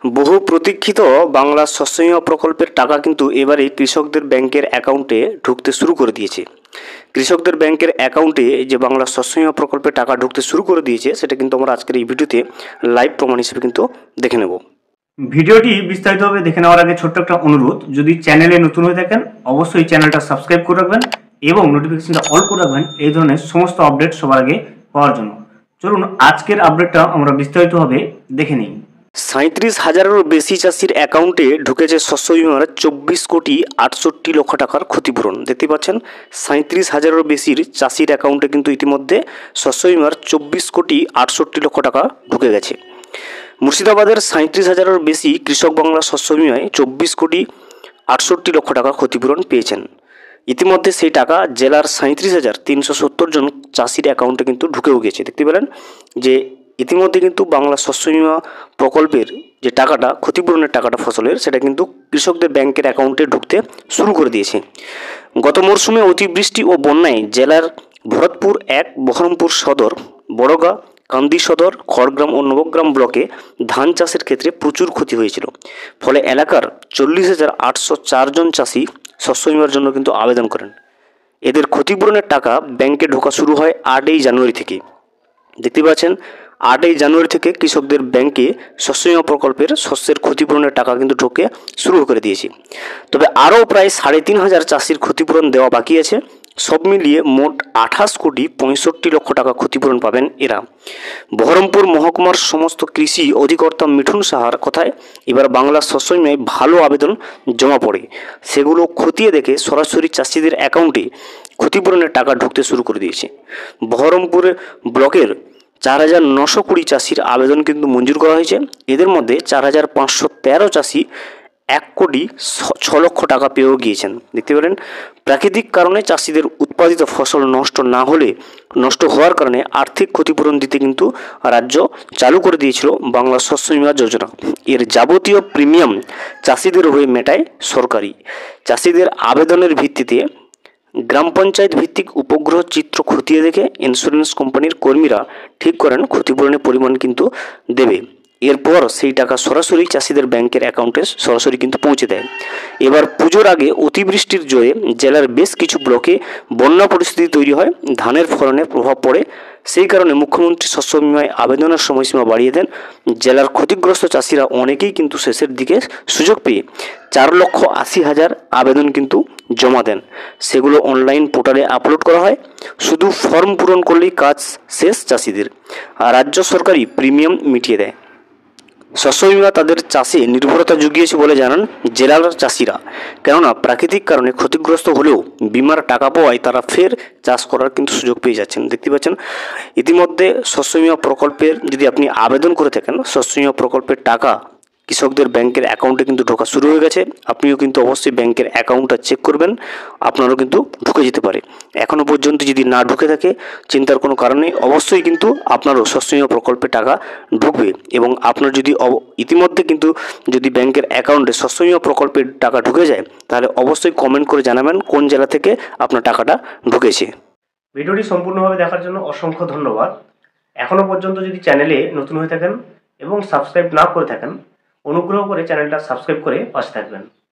বহু প্রতীক্ষিত বাংলা শস্য বীমা প্রকল্পের টাকা কিন্তু এবারে কৃষকদের ব্যাংকের অ্যাকাউন্টে ঢুকতে শুরু করে দিয়েছে। কৃষকদের ব্যাংকের অ্যাকাউন্টে যে বাংলা শস্য বীমা প্রকল্পের টাকা ঢুকতে শুরু করে দিয়েছে সেটা কিন্তু আমরা আজকের এই ভিডিওতে লাইভ প্রমাণ হিসেবে কিন্তু দেখে নেব। ভিডিওটি বিস্তারিতভাবে দেখে নেওয়ার আগে ছোট্ট একটা অনুরোধ, যদি চ্যানেলে নতুন হয়ে থাকেন অবশ্যই চ্যানেলটা সাবস্ক্রাইব করে রাখবেন এবং নোটিফিকেশনটা অল করে রাখবেন এই ধরনের সমস্ত আপডেট সবার আগে পাওয়ার জন্য। চলুন আজকের আপডেটটা আমরা বিস্তারিতভাবে দেখে নিই। 37,000-এরও বেশি চাষির অ্যাকাউন্টে ঢুকেছে শস্য বিমার 24,68,00,000 টাকার ক্ষতিপূরণ। দেখতে পাচ্ছেন 37,000-এরও বেশির চাষির অ্যাকাউন্টে কিন্তু ইতিমধ্যে শস্য বিমার 24,68,00,000 টাকা ঢুকে গেছে। মুর্শিদাবাদের 37,000-এরও বেশি কৃষক বাংলা শস্য বিমায় 24,68,00,000 টাকা ক্ষতিপূরণ পেয়েছেন। ইতিমধ্যে সেই টাকা জেলার 37,370 জন চাষির অ্যাকাউন্টে কিন্তু ঢুকেও গেছে। দেখতে পেলেন যে ইতিমধ্যে কিন্তু বাংলা শস্য বীমা প্রকল্পের যে টাকাটা, ক্ষতিপূরণের টাকাটা ফসলের, সেটা কিন্তু কৃষকদের ব্যাংকের অ্যাকাউন্টে ঢুকতে শুরু করে দিয়েছে। গত মরশুমে অতিবৃষ্টি ও বন্যায় জেলার ভরতপুর 1, বহরমপুর সদর, বড়গা, কান্দি সদর, খড়গ্রাম ও নবগ্রাম ব্লকে ধান চাষের ক্ষেত্রে প্রচুর ক্ষতি হয়েছিল। ফলে এলাকার 40,804 জন চাষি শস্য বীমার জন্য কিন্তু আবেদন করেন। এদের ক্ষতিপূরণের টাকা ব্যাংকে ঢোকা শুরু হয় 8ই জানুয়ারি থেকে। দেখতে পাচ্ছেন 8ই জানুয়ারি থেকে কৃষকদের ব্যাংকে শস্য বীমা প্রকল্পের শস্যের ক্ষতিপূরণের টাকা কিন্তু ঢোকে শুরু করে দিয়েছে। তবে আরও প্রায় 3,500 চাষির ক্ষতিপূরণ দেওয়া বাকি আছে। সব মিলিয়ে মোট 28,65,00,000 টাকা ক্ষতিপূরণ পাবেন এরা। বহরমপুর মহকুমার সমস্ত কৃষি অধিকর্তা মিঠুন সাহার কথায় এবার বাংলা শস্য বীমায় ভালো আবেদন জমা পড়ে। সেগুলো খতিয়ে দেখে সরাসরি চাষিদের অ্যাকাউন্টে ক্ষতিপূরণের টাকা ঢুকতে শুরু করে দিয়েছে। বহরমপুর ব্লকের 4,920 চাষির আবেদন কিন্তু মঞ্জুর করা হয়েছে। এদের মধ্যে 4,513 চাষি 1,06,00,000 টাকা পেয়েও গিয়েছেন। দেখতে পেলেন প্রাকৃতিক কারণে চাষিদের উৎপাদিত ফসল নষ্ট হওয়ার কারণে আর্থিক ক্ষতিপূরণ দিতে কিন্তু রাজ্য চালু করে দিয়েছিল বাংলা শস্য বীমা যোজনা। এর যাবতীয় প্রিমিয়াম চাষিদের হয়ে মেটায় সরকারি। চাষিদের আবেদনের ভিত্তিতে গ্রাম পঞ্চায়েত ভিত্তিক উপগ্রহ চিত্র খতিয়ে দেখে ইন্স্যুরেন্স কোম্পানির কর্মীরা ঠিক করেন ক্ষতিপূরণের পরিমাণ কিন্তু দেবে। এরপর সেই টাকা সরাসরি চাষিদের ব্যাংকের অ্যাকাউন্টে সরাসরি কিন্তু পৌঁছে দেয়। এবার পুজোর আগে অতিবৃষ্টির জোরে জেলার বেশ কিছু ব্লকে বন্যা পরিস্থিতি তৈরি হয়, ধানের ফলনে প্রভাব পড়ে। সেই কারণে মুখ্যমন্ত্রী শস্য বীমায় আবেদনের সময়সীমা বাড়িয়ে দেন। জেলার ক্ষতিগ্রস্ত চাষিরা অনেকেই কিন্তু শেষের দিকে সুযোগ পেয়ে 4,80,000 আবেদন কিন্তু জমা দেন। সেগুলো অনলাইন পোর্টালে আপলোড করা হয়। শুধু ফর্ম পূরণ করলেই কাজ শেষ চাষিদের। আর রাজ্য সরকারই প্রিমিয়াম মিটিয়ে দেয়। শস্য বীমা তাদের চাষে নির্ভরতা জুগিয়েছে বলে জানান জেলার চাষিরা। কেননা প্রাকৃতিক কারণে ক্ষতিগ্রস্ত হলেও বিমার টাকা পাওয়ায় তারা ফের চাষ করার কিন্তু সুযোগ পেয়ে যাচ্ছেন। দেখতে পাচ্ছেন ইতিমধ্যে শস্য বীমা প্রকল্পের যদি আপনি আবেদন করে থাকেন, শস্য বীমা প্রকল্পের টাকা কৃষকদের ব্যাংকের অ্যাকাউন্টে কিন্তু ঢোকা শুরু হয়ে গেছে। আপনিও কিন্তু অবশ্যই ব্যাংকের অ্যাকাউন্টটা চেক করবেন, আপনারও কিন্তু ঢুকে যেতে পারে। এখনও পর্যন্ত যদি না ঢুকে থাকে চিন্তার কোনো কারণ নেই, অবশ্যই কিন্তু আপনারও শস্য বীমা প্রকল্পে টাকা ঢুকবে। এবং আপনার যদি ইতিমধ্যে কিন্তু যদি ব্যাংকের অ্যাকাউন্টে শস্য বীমা প্রকল্পের টাকা ঢুকে যায় তাহলে অবশ্যই কমেন্ট করে জানাবেন কোন জেলা থেকে আপনার টাকাটা ঢুকেছে। ভিডিওটি সম্পূর্ণভাবে দেখার জন্য অসংখ্য ধন্যবাদ। এখনও পর্যন্ত যদি চ্যানেলে নতুন হয়ে থাকেন এবং সাবস্ক্রাইব না করে থাকেন অনুগ্রহ করে চ্যানেলটা সাবস্ক্রাইব করে পাশে থাকবেন।